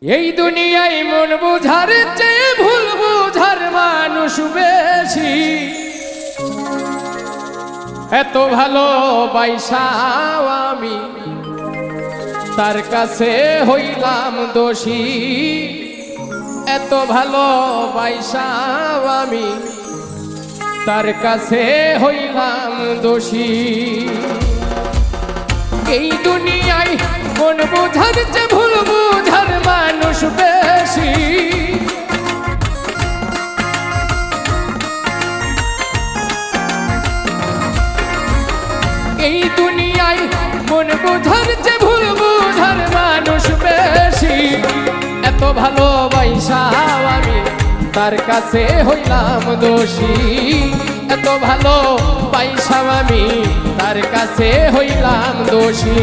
এই দুনিয়ায় মন বুঝার চেয়ে ভুল বুঝার মানুষ বেশি। এত ভালোবাসাও আমি তার কাছে হইলাম দোষী। এত ভালোবাসাও আমি তার কাছে হইলাম দোষী। এই দুনিয়ায় মন বুঝার চেয়ে ভুল বুঝার মানুষ বেশি। এই দুনিয়ায় মন বুঝার চেয়ে ভুল বুঝার মানুষ বেশি। এত ভালোবাসাও আমি তার কাছে হইলাম দোষী। এত ভালোবাসাও আমি তার কাছে হইলাম দোষী।